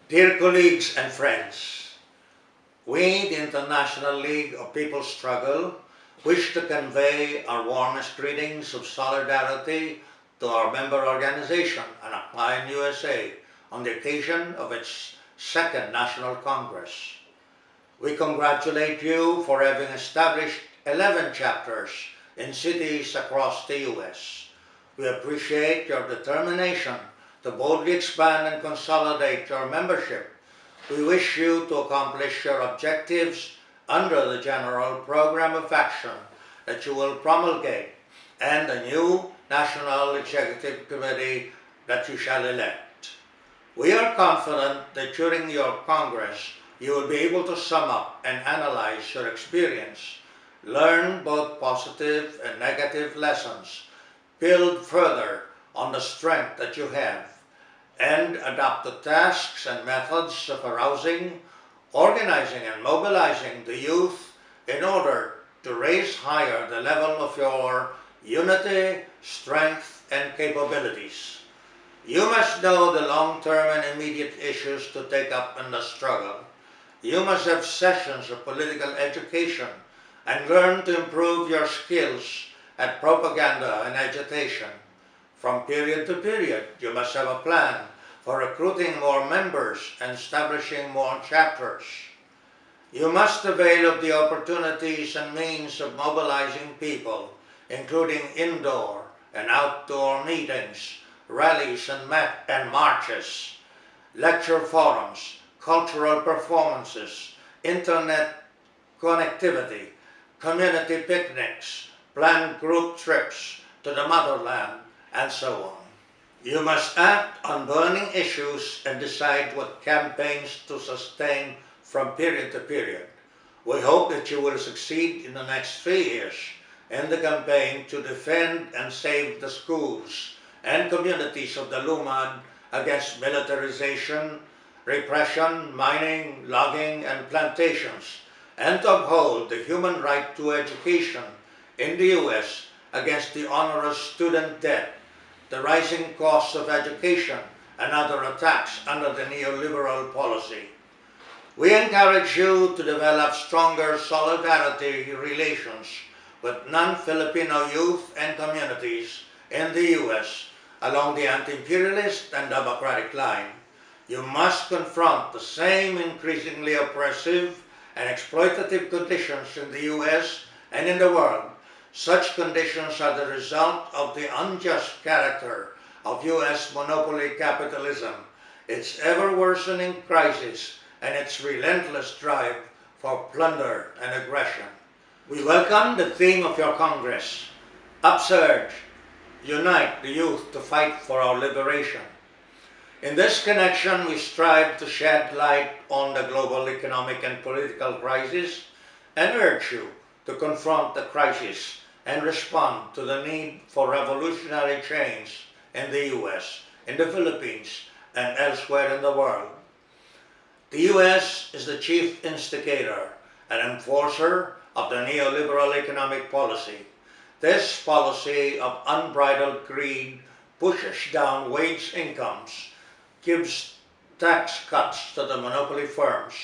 Dear colleagues and friends, we, the International League of People's Struggle, wish to convey our warmest greetings of solidarity to our member organization, Anakbayan-USA, on the occasion of its second National Congress. We congratulate you for having established 11 chapters in cities across the U.S. We appreciate your determination to boldly expand and consolidate your membership. We wish you to accomplish your objectives under the general program of action that you will promulgate and the new National Executive Committee that you shall elect. We are confident that during your Congress you will be able to sum up and analyze your experience, learn both positive and negative lessons, build further on the strength that you have, and adopt the tasks and methods of arousing, organizing, and mobilizing the youth in order to raise higher the level of your unity, strength, and capabilities. You must know the long-term and immediate issues to take up in the struggle. You must have sessions of political education and learn to improve your skills at propaganda and agitation. From period to period, you must have a plan for recruiting more members and establishing more chapters. You must avail of the opportunities and means of mobilizing people, including indoor and outdoor meetings, rallies and marches, lecture forums, cultural performances, internet connectivity, community picnics, planned group trips to the motherland, and so on. You must act on burning issues and decide what campaigns to sustain from period to period. We hope that you will succeed in the next 3 years in the campaign to defend and save the schools and communities of the Lumad against militarization, repression, mining, logging, and plantations, and to uphold the human right to education in the U.S. against the onerous student debt, the rising cost of education, and other attacks under the neoliberal policy. We encourage you to develop stronger solidarity relations with non-Filipino youth and communities in the U.S. along the anti-imperialist and democratic line. You must confront the same increasingly oppressive and exploitative conditions in the U.S. and in the world. Such conditions are the result of the unjust character of U.S. monopoly capitalism, its ever-worsening crisis, and its relentless drive for plunder and aggression. We welcome the theme of your Congress, Upsurge, Unite the Youth to Fight for Our Liberation. In this connection, we strive to shed light on the global economic and political crisis and urge you to confront the crisis and respond to the need for revolutionary change in the U.S., in the Philippines, and elsewhere in the world. The U.S. is the chief instigator and enforcer of the neoliberal economic policy. This policy of unbridled greed pushes down wage incomes, gives tax cuts to the monopoly firms,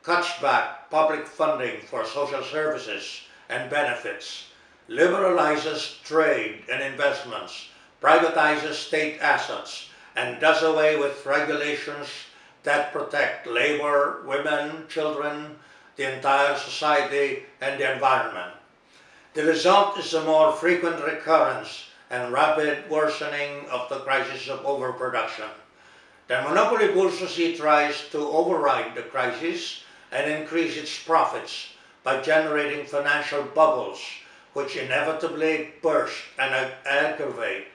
cuts back public funding for social services and benefits, liberalizes trade and investments, privatizes state assets, and does away with regulations that protect labor, women, children, the entire society, and the environment. The result is a more frequent recurrence and rapid worsening of the crisis of overproduction. The monopoly bourgeoisie tries to override the crisis and increase its profits by generating financial bubbles which inevitably burst and aggravate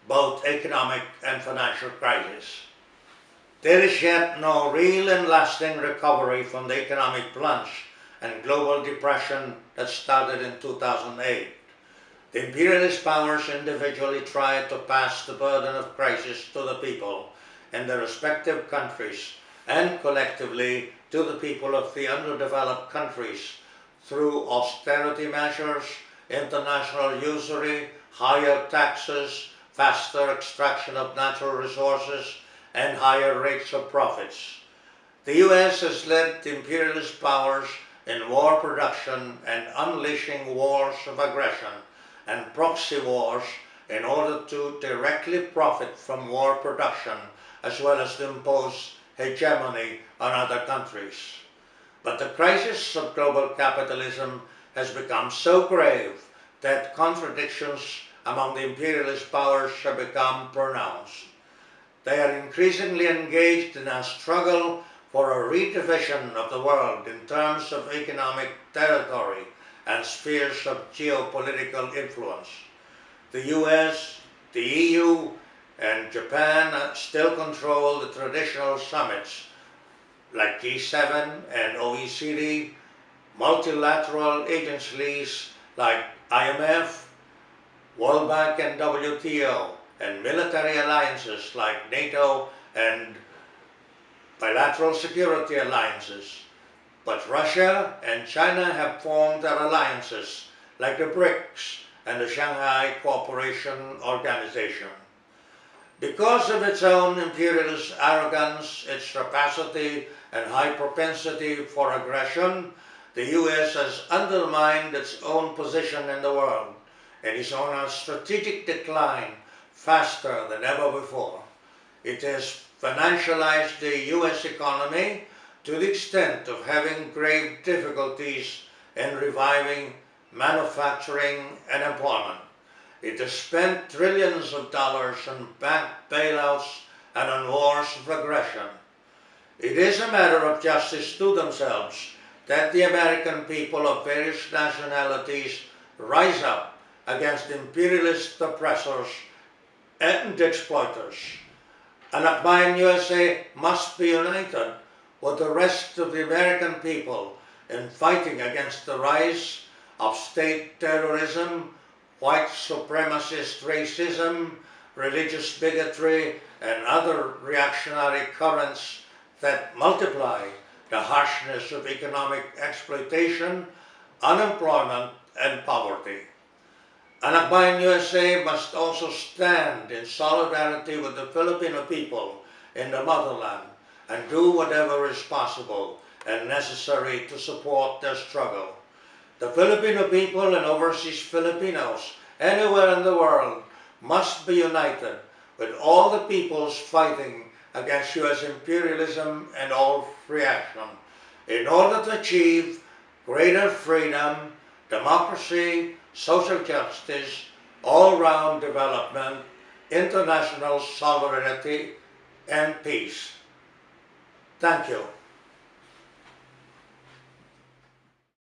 both economic and financial crises. There is yet no real and lasting recovery from the economic plunge and global depression that started in 2008. The imperialist powers individually tried to pass the burden of crisis to the people in their respective countries and collectively to the people of the underdeveloped countries through austerity measures, international usury, higher taxes, faster extraction of natural resources, and higher rates of profits. The U.S. has led the imperialist powers in war production and unleashing wars of aggression and proxy wars in order to directly profit from war production as well as to impose hegemony on other countries. But the crisis of global capitalism has become so grave that contradictions among the imperialist powers have become pronounced. They are increasingly engaged in a struggle for a redivision of the world in terms of economic territory and spheres of geopolitical influence. The US, the EU, and Japan still control the traditional summits like G7 and OECD, multilateral agencies like IMF, World Bank and WTO, and military alliances like NATO and bilateral security alliances. But Russia and China have formed their alliances like the BRICS and the Shanghai Cooperation Organization. Because of its own imperialist arrogance, its rapacity, and high propensity for aggression, the U.S. has undermined its own position in the world and is on a strategic decline faster than ever before. It has financialized the U.S. economy to the extent of having grave difficulties in reviving manufacturing and employment. It has spent trillions of dollars on bank bailouts and on wars of aggression. It is a matter of justice to themselves that the American people of various nationalities rise up against imperialist oppressors and exploiters. Anakbayan-USA must be united with the rest of the American people in fighting against the rise of state terrorism, white supremacist racism, religious bigotry, and other reactionary currents that multiply the harshness of economic exploitation, unemployment, and poverty. Anakbayan-USA must also stand in solidarity with the Filipino people in the motherland and do whatever is possible and necessary to support their struggle. The Filipino people and overseas Filipinos anywhere in the world must be united with all the peoples fighting against U.S. imperialism and all reaction in order to achieve greater freedom, democracy, social justice, all-round development, international solidarity, and peace. Thank you.